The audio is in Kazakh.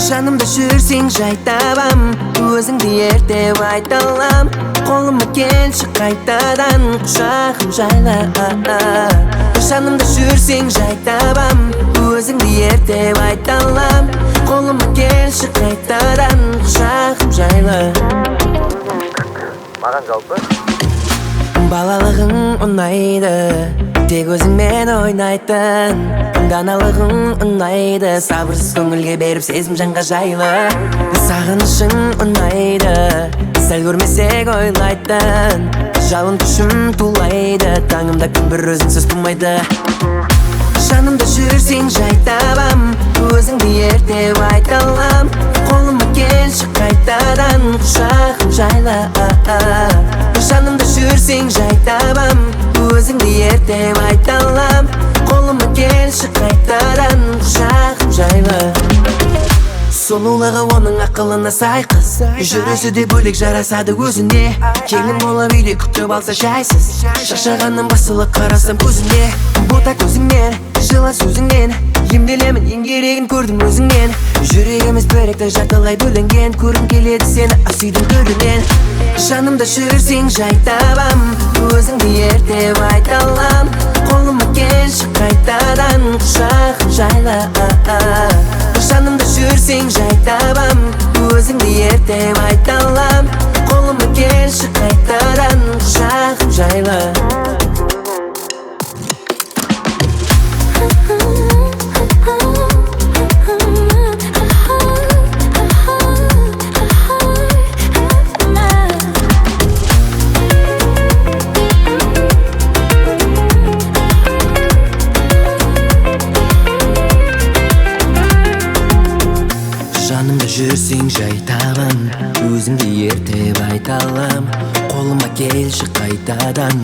Жанымда жүрсең жай табам, өзіңді ертеп айта алам. Қолыма келші қайтадан, құшағым жайла. Жанымда жүрсең жай табам, өзіңді ертеп айта алам. Қолыма келші қайтадан, құшағым жайла. Маған жалпы балалығың ұнайды, тек өзіңмен ойнайтын. Даналығың ұнайды, сабырсыз көңілге беріп сезім жанға жайлы. Сағынышың ұнайды, сәл көрмесек ойлайтын. Жалын күшім тулайды, таңымда күн бір өзіңсіз тумайды. Жанымда жүрсең жай табам, өзіңді ертеп айта алам. Қолыма келші қайтадан, құшағым жайла. Жанымда жүрсең жай табам, өзіңді ертеп айта алам. Қолыма келші қайтадан, құшағым жайла. Сұлулығы оның ақылына сай қыз, жүрісі де бөлек жарасады өзіне. Келін болып үйде күтіп алса жайсыз, шаршағаннан басылып қарасам көзіне. Бота көзіңнен, жылы сөзіңнен, емделемін ең керегін көрдім өзіңнен. Жүрегіміз бөлекті жартылай бөлінген, көргім келеді сені асүйдің төрінен. Жанымда жүрсең жай табам, өзіңді ертеп айта алам. Қолыма келші қайтадан, құшағым жайла. Жанымда жүрсең жай табам, өзіңді ертеп айта алам. Қолыма келші қайтадан, құшағым жайла. Жанымда жүрсең жай табам, өзіңді ертеп айта алам. Қолыма келші қайтадан.